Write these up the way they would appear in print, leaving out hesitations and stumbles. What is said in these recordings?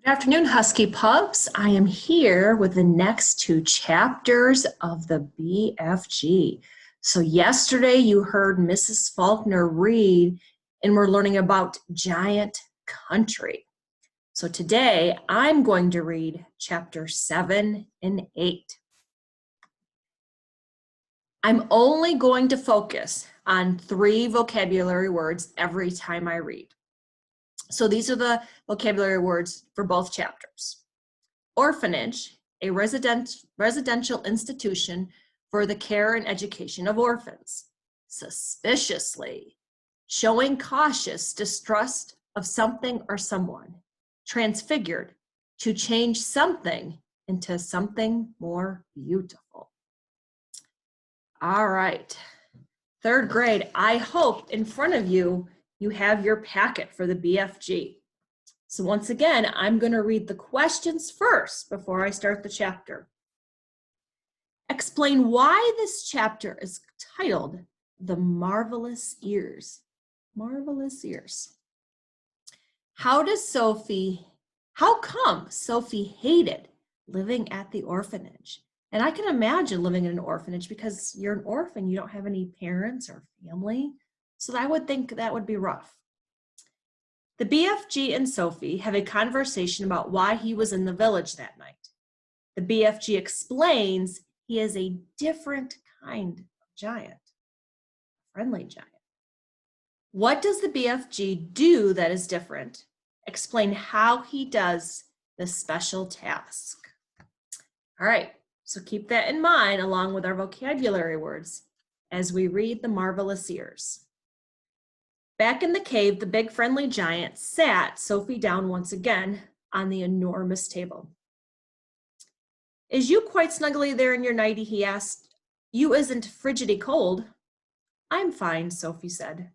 Good afternoon, Husky Pups. I am here with the next two chapters of the BFG. So yesterday you heard Mrs. Faulkner read, and we're learning about giant country. So today I'm going to read chapter 7 and 8. I'm only going to focus on 3 vocabulary words every time I read. So these are the vocabulary words for both chapters. Orphanage, a residential institution for the care and education of orphans. Suspiciously, showing cautious distrust of something or someone. Transfigured, to change something into something more beautiful. All right, 3rd grade, I hope in front of you, you have your packet for the BFG. So once again, I'm going to read the questions first before I start the chapter. Explain why this chapter is titled The Marvelous Years. Marvelous Years. How come Sophie hated living at the orphanage? And I can imagine living in an orphanage because you're an orphan, you don't have any parents or family. So I would think that would be rough. The BFG and Sophie have a conversation about why he was in the village that night. The BFG explains he is a different kind of giant, a friendly giant. What does the BFG do that is different? Explain how he does the special task. All right, so keep that in mind along with our vocabulary words as we read The Marvelous Years. Back in the cave, the big friendly giant sat Sophie down once again on the enormous table. Is you quite snuggly there in your nightie? He asked. You isn't frigidly cold. I'm fine, Sophie said.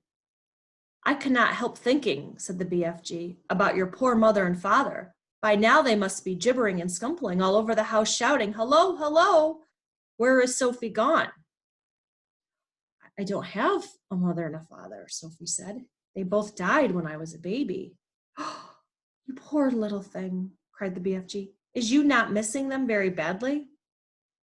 I cannot help thinking, said the BFG, about your poor mother and father. By now they must be gibbering and scumpling all over the house shouting, hello, hello, where is Sophie gone? I don't have a mother and a father, Sophie said. They both died when I was a baby. Oh, you poor little thing, cried the BFG. Is you not missing them very badly?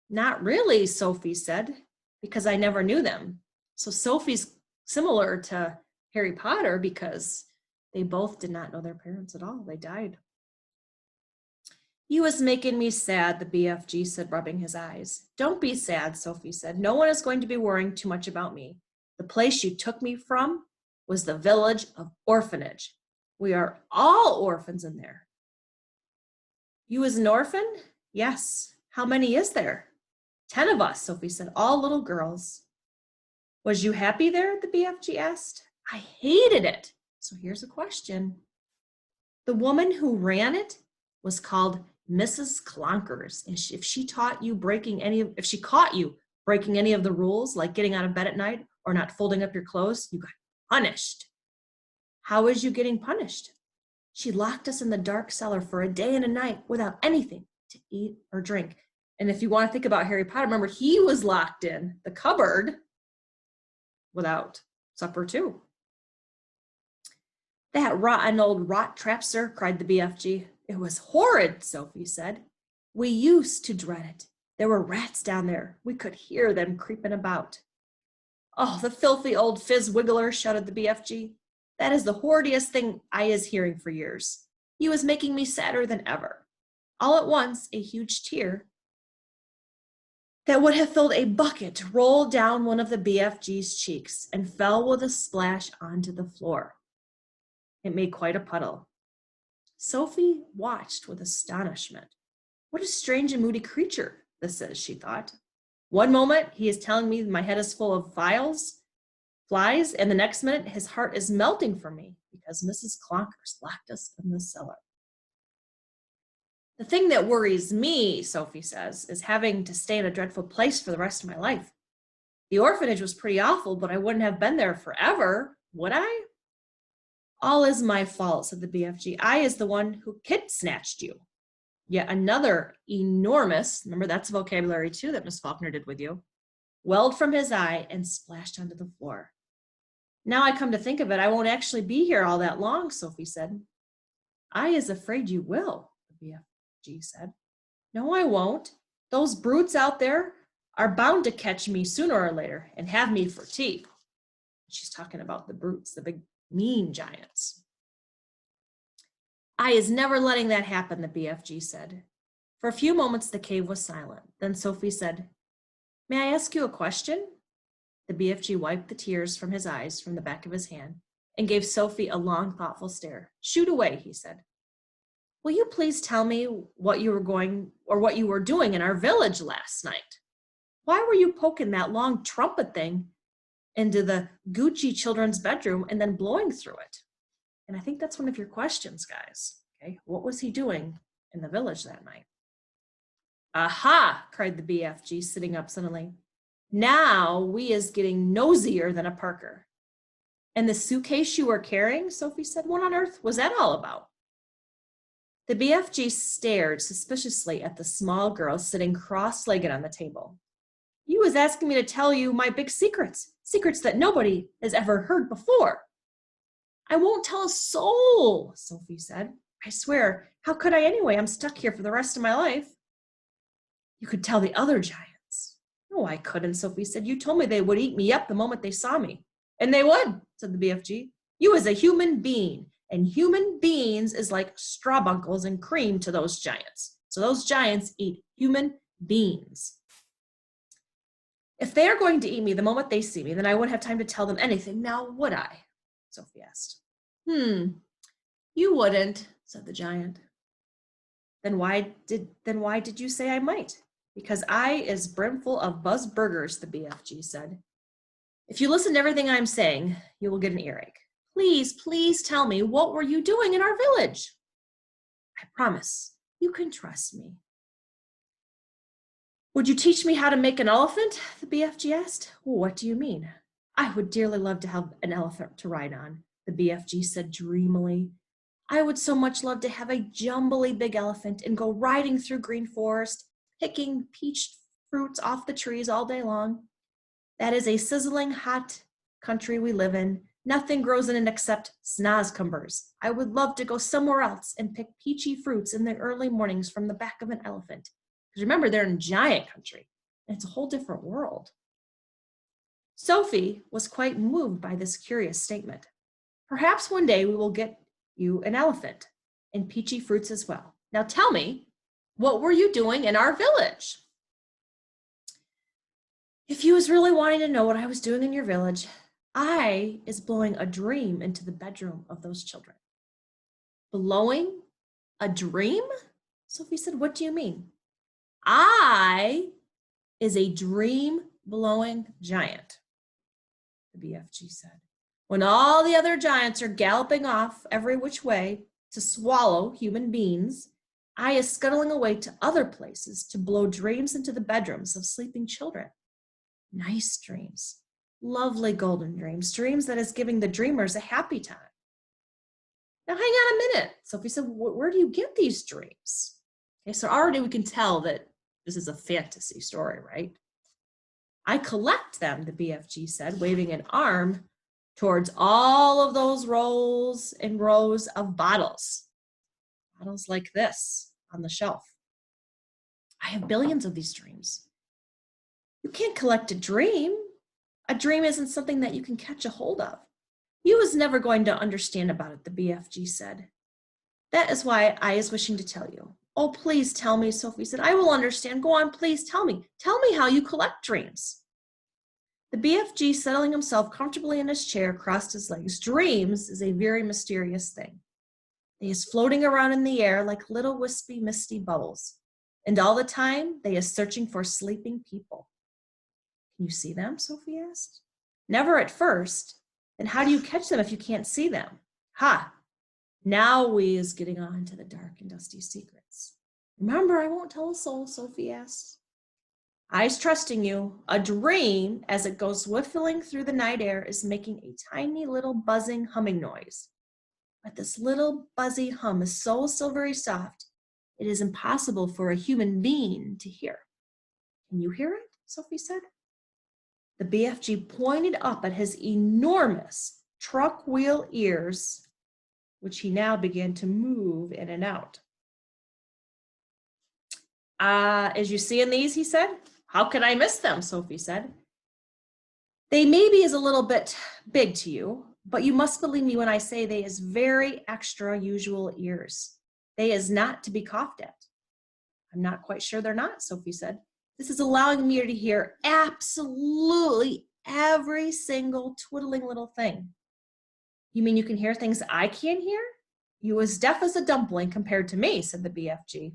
Not really, Sophie said, because I never knew them. So Sophie's similar to Harry Potter because they both did not know their parents at all. They died. You was making me sad, the BFG said, rubbing his eyes. Don't be sad, Sophie said. No one is going to be worrying too much about me. The place you took me from was the village of orphanage. We are all orphans in there. You is an orphan? Yes. How many is there? 10 of us, Sophie said, all little girls. Was you happy there? The BFG asked. I hated it. So here's a question. The woman who ran it was called Mrs. Clonkers, and if she caught you breaking any of the rules, like getting out of bed at night or not folding up your clothes, you got punished. How is you getting punished? She locked us in the dark cellar for a day and a night without anything to eat or drink. And if you want to think about Harry Potter, remember he was locked in the cupboard without supper too. That rotten old rot trap, sir, cried the BFG. It was horrid, Sophie said. We used to dread it. There were rats down there. We could hear them creeping about. Oh, the filthy old fizz-wiggler, shouted the BFG. That is the horridiest thing I is hearing for years. He was making me sadder than ever. All at once, a huge tear that would have filled a bucket rolled down one of the BFG's cheeks and fell with a splash onto the floor. It made quite a puddle. Sophie watched with astonishment. What a strange and moody creature this is, she thought. One moment he is telling me my head is full of flies, and the next minute his heart is melting for me because Mrs. Clonkers locked us in the cellar. The thing that worries me, Sophie says, is having to stay in a dreadful place for the rest of my life. The orphanage was pretty awful, but I wouldn't have been there forever, would I? All is my fault, said the BFG. I is the one who kid-snatched you. Yet another enormous, remember that's vocabulary too that Miss Faulkner did with you, welled from his eye and splashed onto the floor. Now I come to think of it, I won't actually be here all that long, Sophie said. I is afraid you will, the BFG said. No, I won't. Those brutes out there are bound to catch me sooner or later and have me for tea. She's talking about the brutes, the big mean giants. I is never letting that happen, the BFG said. For a few moments, the cave was silent. Then Sophie said, May I ask you a question? The BFG wiped the tears from his eyes from the back of his hand and gave Sophie a long, thoughtful stare. Shoot away, he said. Will you please tell me what you were doing in our village last night? Why were you poking that long trumpet thing into the Gucci children's bedroom and then blowing through it? And I think that's one of your questions, guys. Okay, what was he doing in the village that night? Aha, cried the BFG, sitting up suddenly. Now we is getting nosier than a Parker. And the suitcase you were carrying, Sophie said, what on earth was that all about? The BFG stared suspiciously at the small girl sitting cross-legged on the table. You was asking me to tell you my big secrets, secrets that nobody has ever heard before. I won't tell a soul, Sophie said. I swear, how could I anyway? I'm stuck here for the rest of my life. You could tell the other giants. No, I couldn't, Sophie said. You told me they would eat me up the moment they saw me. And they would, said the BFG. You is a human being, and human beings is like strawbunkles and cream to those giants. So those giants eat human beings. If they are going to eat me the moment they see me, then I wouldn't have time to tell them anything, now would I? Sophie asked. You wouldn't, said the giant. Then why did you say I might? Because I is brimful of buzz burgers, the BFG said. If you listen to everything I'm saying, you will get an earache. Please, please tell me, what were you doing in our village? I promise, you can trust me. Would you teach me how to make an elephant? The BFG asked. What do you mean? I would dearly love to have an elephant to ride on, the BFG said dreamily. I would so much love to have a jumbly big elephant and go riding through green forest, picking peach fruits off the trees all day long. That is a sizzling hot country we live in. Nothing grows in it except snozcumbers. I would love to go somewhere else and pick peachy fruits in the early mornings from the back of an elephant. Because remember, they're in giant country, and it's a whole different world. Sophie was quite moved by this curious statement. Perhaps one day we will get you an elephant and peachy fruits as well. Now tell me, what were you doing in our village? If you was really wanting to know what I was doing in your village, I is blowing a dream into the bedroom of those children. Blowing a dream? Sophie said, what do you mean? I is a dream-blowing giant, the BFG said. When all the other giants are galloping off every which way to swallow human beings, I is scuttling away to other places to blow dreams into the bedrooms of sleeping children. Nice dreams, lovely golden dreams, dreams that is giving the dreamers a happy time. Now hang on a minute, Sophie said, where do you get these dreams? Okay, so already we can tell that this is a fantasy story, right? I collect them, the BFG said, waving an arm towards all of those rows and rows of bottles. Bottles like this on the shelf. I have billions of these dreams. You can't collect a dream. A dream isn't something that you can catch a hold of. You was never going to understand about it, the BFG said. That is why I is wishing to tell you. Oh, please tell me, Sophie said. I will understand. Go on, please tell me. Tell me how you collect dreams. The BFG, settling himself comfortably in his chair, crossed his legs. Dreams is a very mysterious thing. They is floating around in the air like little wispy, misty bubbles. And all the time, they is searching for sleeping people. Can you see them? Sophie asked. Never at first. Then how do you catch them if you can't see them? Ha! Now we is getting on to the dark and dusty secrets. Remember, I won't tell a soul, Sophie asked. I's trusting you. A dream, as it goes whiffling through the night air, is making a tiny little buzzing humming noise. But this little buzzy hum is so silvery soft, it is impossible for a human being to hear. Can you hear it? Sophie said. The BFG pointed up at his enormous truck wheel ears which he now began to move in and out. As you see in these, he said. How could I miss them? Sophie said. They may be is a little bit big to you, but you must believe me when I say they is very extra usual ears. They is not to be coughed at. I'm not quite sure they're not, Sophie said. This is allowing me to hear absolutely every single twiddling little thing. You mean you can hear things I can't hear? You as deaf as a dumpling compared to me, said the BFG.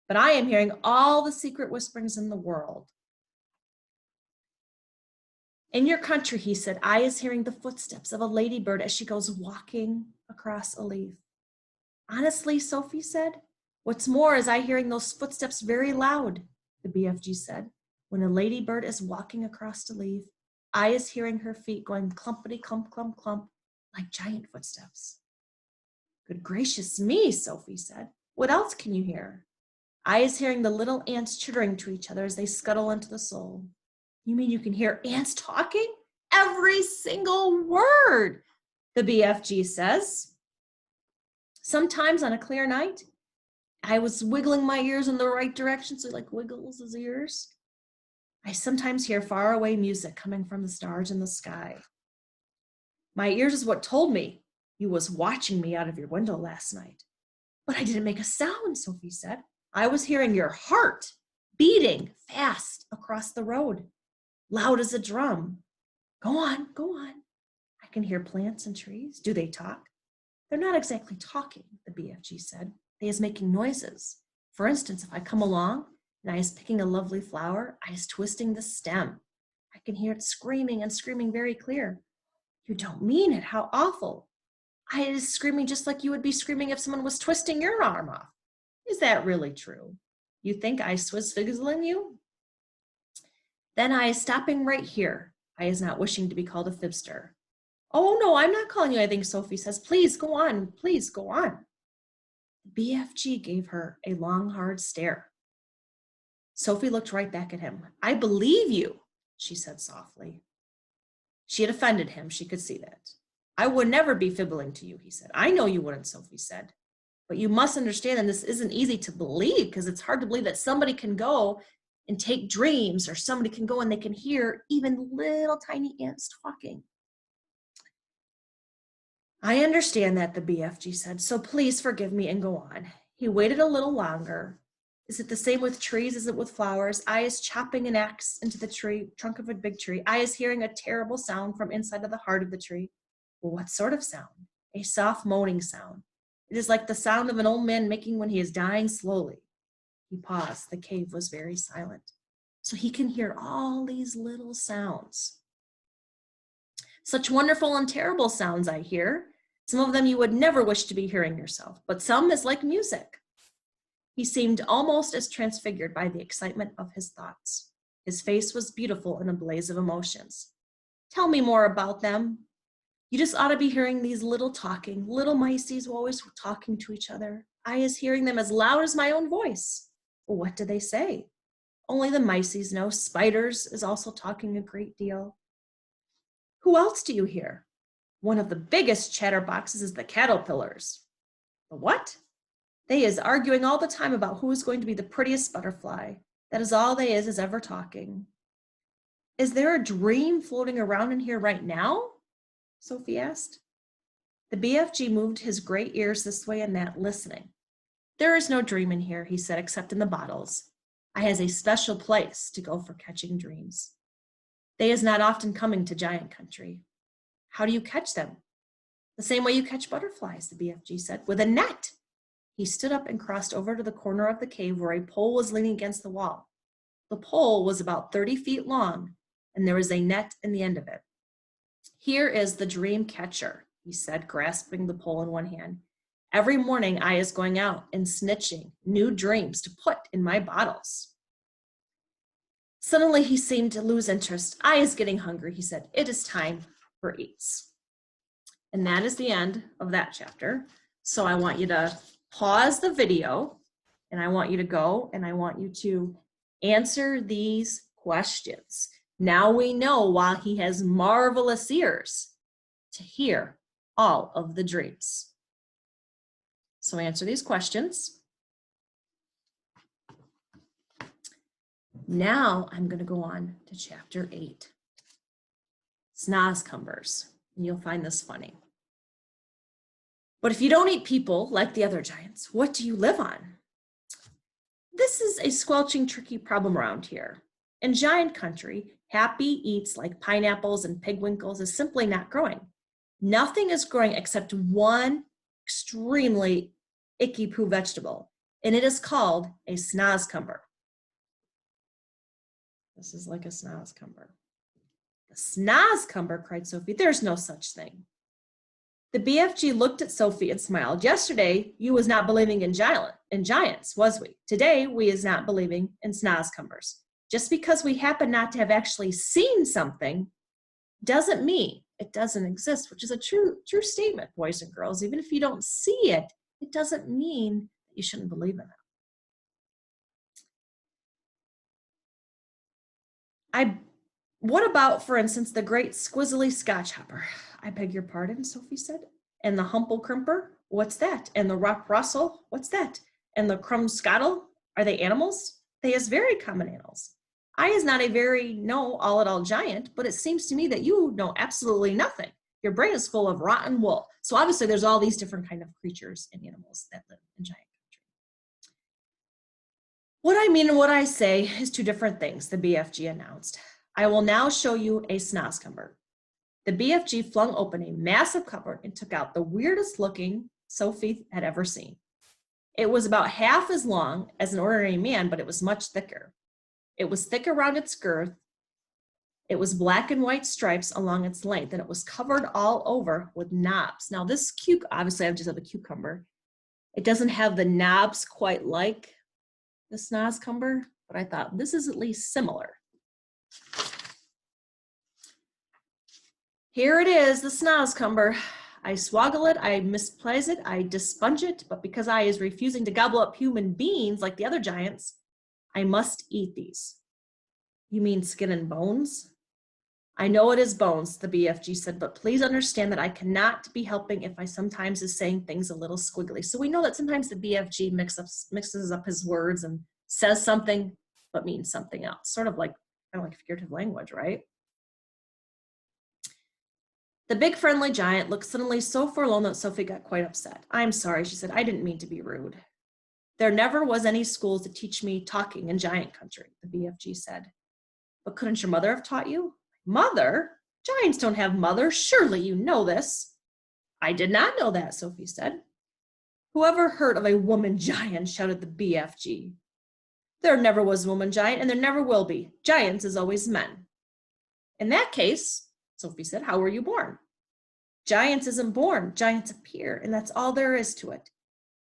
But I am hearing all the secret whisperings in the world. In your country, he said, I is hearing the footsteps of a ladybird as she goes walking across a leaf. Honestly, Sophie said, what's more is I hearing those footsteps very loud, the BFG said. When a ladybird is walking across a leaf, I is hearing her feet going clumpity clump, clump, clump, like giant footsteps. Good gracious me, Sophie said. What else can you hear? I is hearing the little ants chittering to each other as they scuttle into the soul. You mean you can hear ants talking? Every single word, the BFG says. Sometimes on a clear night, I was wiggling my ears in the right direction, so he like wiggles his ears. I sometimes hear faraway music coming from the stars in the sky. My ears is what told me you was watching me out of your window last night. But I didn't make a sound, Sophie said. I was hearing your heart beating fast across the road, loud as a drum. Go on, go on. I can hear plants and trees. Do they talk? They're not exactly talking, the BFG said. They is making noises. For instance, if I come along and I is picking a lovely flower, I is twisting the stem. I can hear it screaming and screaming very clear. You don't mean it, how awful. I is screaming just like you would be screaming if someone was twisting your arm off. Is that really true? You think I was fizzling you? Then I is stopping right here. I is not wishing to be called a fibster. Oh no, I'm not calling you anything, Sophie says. Please go on, please go on. The BFG gave her a long, hard stare. Sophie looked right back at him. I believe you, she said softly. She had offended him, she could see that. I would never be fibbling to you, he said. I know you wouldn't, Sophie said. But you must understand that this isn't easy to believe because it's hard to believe that somebody can go and take dreams or somebody can go and they can hear even little tiny ants talking. I understand that, the BFG said, so please forgive me and go on. He waited a little longer. Is it the same with trees? Is it with flowers? I is chopping an axe into the trunk of a big tree. I is hearing a terrible sound from inside of the heart of the tree. Well, what sort of sound? A soft moaning sound. It is like the sound of an old man making when he is dying slowly. He paused. The cave was very silent. So he can hear all these little sounds. Such wonderful and terrible sounds I hear. Some of them you would never wish to be hearing yourself, but some is like music. He seemed almost as transfigured by the excitement of his thoughts. His face was beautiful in a blaze of emotions. Tell me more about them. You just ought to be hearing these little talking, little mices always talking to each other. I is hearing them as loud as my own voice. Well, what do they say? Only the mices know. Spiders is also talking a great deal. Who else do you hear? One of the biggest chatterboxes is the caterpillars. The what? They is arguing all the time about who is going to be the prettiest butterfly. That is all they is ever talking. Is there a dream floating around in here right now? Sophie asked. The BFG moved his gray ears this way and that, listening. There is no dream in here, he said, except in the bottles. I has a special place to go for catching dreams. They is not often coming to giant country. How do you catch them? The same way you catch butterflies, the BFG said, with a net. He stood up and crossed over to the corner of the cave where a pole was leaning against the wall. The pole was about 30 feet long, and there was a net in the end of it. Here is the dream catcher, he said, grasping the pole in one hand. Every morning I is going out and snitching new dreams to put in my bottles. Suddenly he seemed to lose interest. I is getting hungry, he said. It is time for eats. And that is the end of that chapter. So I want you to pause the video and I want you to go and I want you to answer these questions. Now we know why he has marvelous ears to hear all of the dreams. So answer these questions. Now I'm going to go on to chapter 8. Snozcumbers. And you'll find this funny. But if you don't eat people like the other giants, what do you live on? This is a squelching, tricky problem around here. In giant country, happy eats like pineapples and pigwinkles is simply not growing. Nothing is growing except one extremely icky poo vegetable, and it is called a snozcumber. This is like a snozcumber. The snozcumber, cried Sophie. There's no such thing. The BFG looked at Sophie and smiled. Yesterday, you was not believing in giants, was we? Today, we is not believing in snozcumbers. Just because we happen not to have actually seen something doesn't mean it doesn't exist, which is a true statement, boys and girls. Even if you don't see it, it doesn't mean that you shouldn't believe in it. What about, for instance, the great squizzly Scotch hopper? I beg your pardon, Sophie said. And the humple crimper? What's that? And the rock russell? What's that? And the crumscottle? Are they animals? They is very common animals. I is not a very all-at-all giant, but it seems to me that you know absolutely nothing. Your brain is full of rotten wool. So obviously there's all these different kind of creatures and animals that live in giant country. What I mean and what I say is two different things, the BFG announced. I will now show you a snozcumber. The BFG flung open a massive cupboard and took out the weirdest looking Sophie had ever seen. It was about half as long as an ordinary man, but it was much thicker. It was thick around its girth. It was black and white stripes along its length, and it was covered all over with knobs. Now this obviously I just have a cucumber. It doesn't have the knobs quite like the snozcumber, but I thought this is at least similar. Here it is, the snozcumber. I swoggle it, I misplace it, I dispunge it, but because I is refusing to gobble up human beings like the other giants, I must eat these. You mean skin and bones? I know it is bones, the BFG said, but please understand that I cannot be helping if I sometimes is saying things a little squiggly. So we know that sometimes the BFG mixes up his words and says something, but means something else. Sort of like figurative language, right? The big friendly giant looked suddenly so forlorn that Sophie got quite upset. I'm sorry, she said. I didn't mean to be rude. There never was any schools to teach me talking in giant country, the BFG said. But couldn't your mother have taught you? Mother? Giants don't have mothers. Surely you know this. I did not know that, Sophie said. Whoever heard of a woman giant, shouted the BFG. There never was a woman giant, and there never will be. Giants is always men. In that case, Sophie said, how were you born? Giants isn't born, giants appear, and that's all there is to it.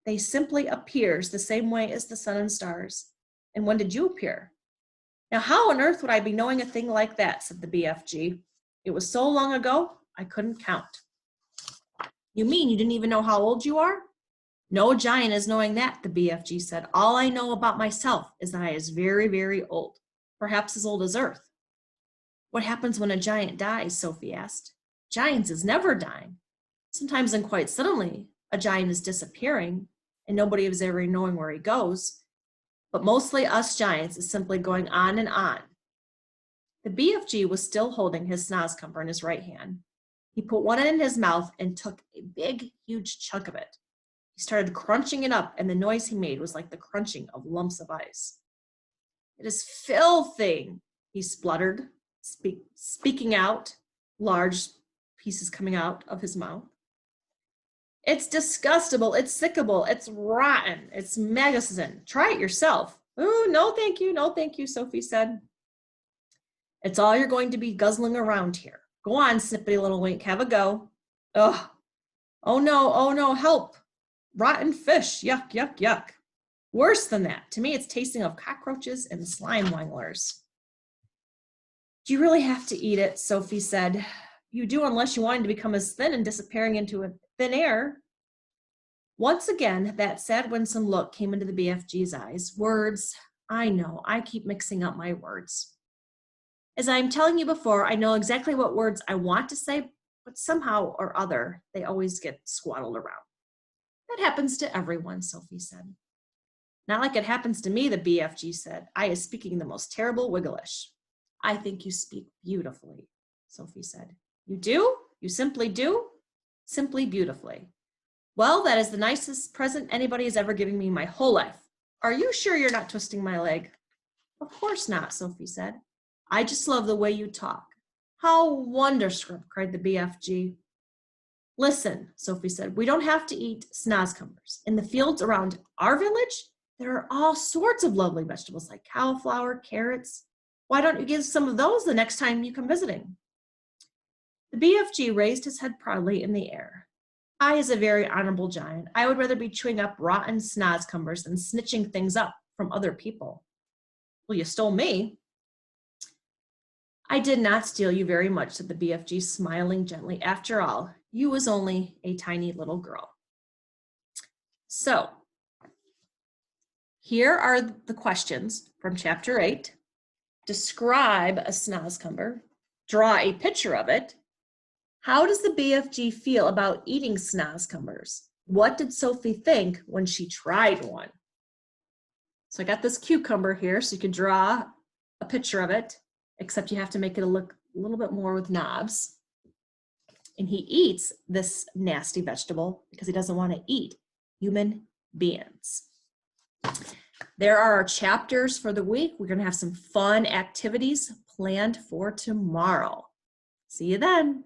They simply appears the same way as the sun and stars. And when did you appear? Now, how on earth would I be knowing a thing like that, said the BFG. It was so long ago, I couldn't count. You mean you didn't even know how old you are? No giant is knowing that, the BFG said. All I know about myself is that I is very, very old, perhaps as old as Earth. What happens when a giant dies? Sophie asked. Giants is never dying. Sometimes and quite suddenly, a giant is disappearing and nobody is ever knowing where he goes. But mostly us giants is simply going on and on. The BFG was still holding his snozcumber in his right hand. He put one in his mouth and took a big, huge chunk of it. He started crunching it up, and the noise he made was like the crunching of lumps of ice. It is filthy, he spluttered, speaking out, large pieces coming out of his mouth. It's disgustable, it's sickable, it's rotten, it's magnificent. Try it yourself. Oh, no thank you, Sophie said. It's all you're going to be guzzling around here. Go on, snippety little wink, have a go. Ugh. Oh no, help. Rotten fish, yuck, yuck, yuck. Worse than that, to me it's tasting of cockroaches and slime wanglers. Do you really have to eat it? Sophie said. You do unless you want to become as thin and disappearing into thin air. Once again, that sad, winsome look came into the BFG's eyes. Words, I know, I keep mixing up my words. As I'm telling you before, I know exactly what words I want to say, but somehow or other, they always get squaddled around. That happens to everyone, Sophie said. Not like it happens to me, the BFG said. I is speaking the most terrible Wigglish. I think you speak beautifully, Sophie said. You do? You simply do? Simply beautifully. Well, that is the nicest present anybody has ever given me my whole life. Are you sure you're not twisting my leg? Of course not, Sophie said. I just love the way you talk. How wonderful, cried the BFG. Listen, Sophie said, we don't have to eat snozcumbers. In the fields around our village, there are all sorts of lovely vegetables like cauliflower, carrots. Why don't you give some of those the next time you come visiting? The BFG raised his head proudly in the air. I is a very honorable giant. I would rather be chewing up rotten snozcumbers than snitching things up from other people. Well, you stole me. I did not steal you very much, said the BFG, smiling gently. After all, you was only a tiny little girl. So, here are the questions from chapter 8. Describe a snozcumber. Draw a picture of it. How does the BFG feel about eating snozcumbers? What did Sophie think when she tried one? So I got this cucumber here, so you can draw a picture of it, except you have to make it look a little bit more with knobs. And he eats this nasty vegetable because he doesn't want to eat human beings. There are our chapters for the week. We're going to have some fun activities planned for tomorrow. See you then.